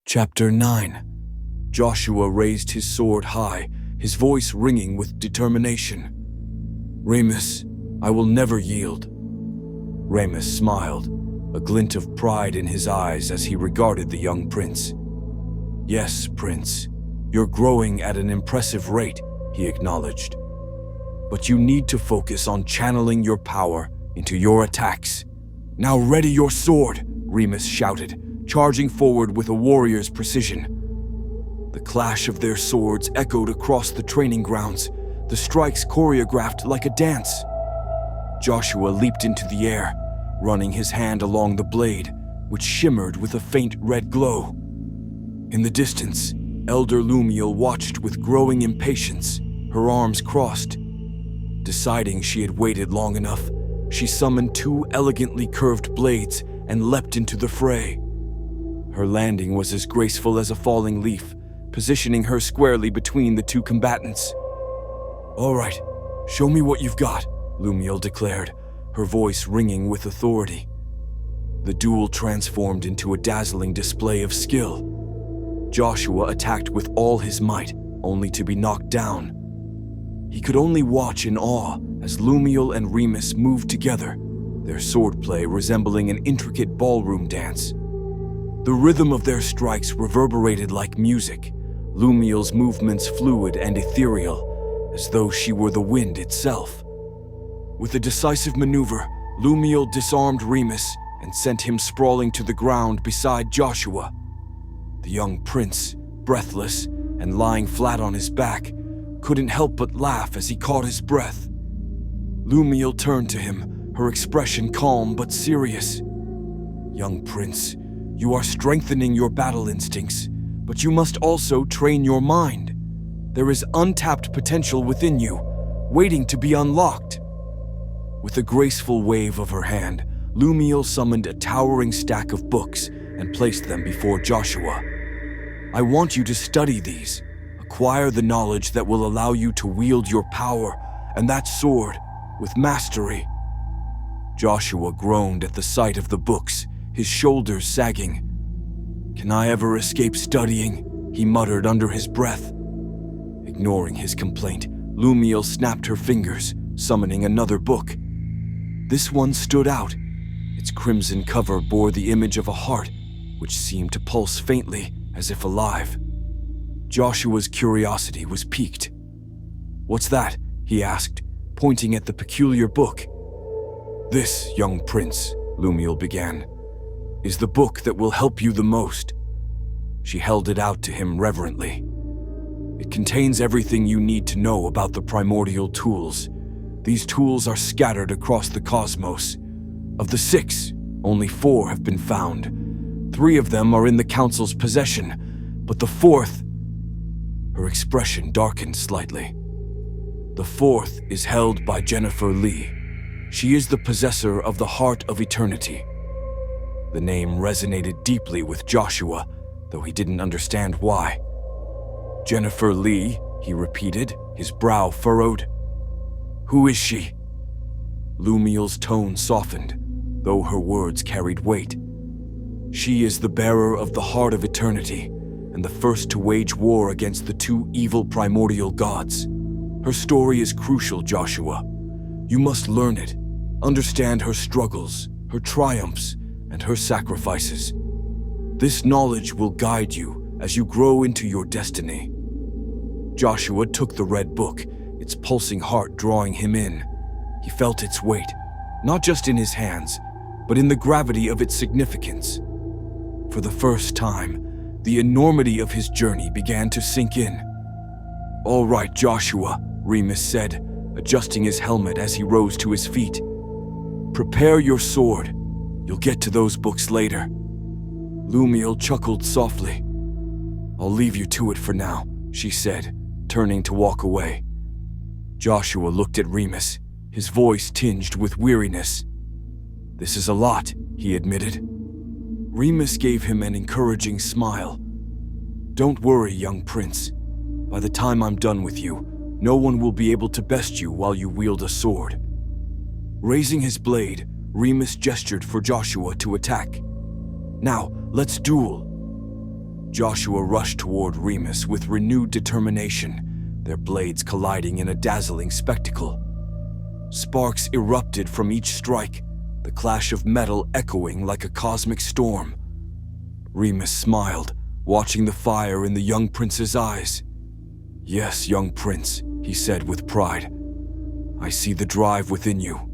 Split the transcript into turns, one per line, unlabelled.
Chapter 9. Joshua raised his sword high, his voice ringing with determination. "Remus, I will never yield." Remus smiled, a glint of pride in his eyes as he regarded the young prince. "Yes, Prince, you're growing at an impressive rate," he acknowledged. "But you need to focus on channeling your power into your attacks." "Now ready your sword," Remus shouted, charging forward with a warrior's precision. The clash of their swords echoed across the training grounds, the strikes choreographed like a dance. Joshua leaped into the air, running his hand along the blade, which shimmered with a faint red glow. In the distance, Elder Lumiel watched with growing impatience, her arms crossed. Deciding she had waited long enough, she summoned two elegantly curved blades and leapt into the fray. Her landing was as graceful as a falling leaf, positioning her squarely between the two combatants. "All right, show me what you've got," Lumiel declared, her voice ringing with authority. The duel transformed into a dazzling display of skill. Joshua attacked with all his might, only to be knocked down. He could only watch in awe as Lumiel and Remus moved together, their swordplay resembling an intricate ballroom dance. The rhythm of their strikes reverberated like music, Lumiel's movements fluid and ethereal, as though she were the wind itself. With a decisive maneuver, Lumiel disarmed Remus and sent him sprawling to the ground beside Joshua. The young prince, breathless and lying flat on his back, couldn't help but laugh as he caught his breath. Lumiel turned to him, her expression calm but serious. "Young prince, you are strengthening your battle instincts, but you must also train your mind. There is untapped potential within you, waiting to be unlocked." With a graceful wave of her hand, Lumiel summoned a towering stack of books and placed them before Joshua. "I want you to study these, acquire the knowledge that will allow you to wield your power and that sword with mastery." Joshua groaned at the sight of the books, his shoulders sagging. "Can I ever escape studying?" he muttered under his breath. Ignoring his complaint, Lumiel snapped her fingers, summoning another book. This one stood out. Its crimson cover bore the image of a heart, which seemed to pulse faintly, as if alive. Joshua's curiosity was piqued. "What's that?" he asked, pointing at the peculiar book. "This, young prince," Lumiel began, "is the book that will help you the most." She held it out to him reverently. "It contains everything you need to know about the primordial tools. These tools are scattered across the cosmos. Of the 6, only 4 have been found. 3 of them are in the Council's possession, but the 4th..." Her expression darkened slightly. "The 4th is held by Jennifer Lee. She is the possessor of the Heart of Eternity." The name resonated deeply with Joshua, though he didn't understand why. "Jennifer Lee," he repeated, his brow furrowed. "Who is she?" Lumiel's tone softened, though her words carried weight. "She is the bearer of the Heart of Eternity, and the first to wage war against the 2 evil primordial gods. Her story is crucial, Joshua. You must learn it, understand her struggles, her triumphs, and her sacrifices. This knowledge will guide you as you grow into your destiny." Joshua took the red book, its pulsing heart drawing him in. He felt its weight, not just in his hands, but in the gravity of its significance. For the first time, the enormity of his journey began to sink in. "All right, Joshua," Remus said, adjusting his helmet as he rose to his feet. "Prepare your sword. You'll get to those books later." Lumiel chuckled softly. "I'll leave you to it for now," she said, turning to walk away. Joshua looked at Remus, his voice tinged with weariness. "This is a lot," he admitted. Remus gave him an encouraging smile. "Don't worry, young prince. By the time I'm done with you, no one will be able to best you while you wield a sword." Raising his blade, Remus gestured for Joshua to attack. "Now, let's duel." Joshua rushed toward Remus with renewed determination, their blades colliding in a dazzling spectacle. Sparks erupted from each strike, the clash of metal echoing like a cosmic storm. Remus smiled, watching the fire in the young prince's eyes. "Yes, young prince," he said with pride. "I see the drive within you.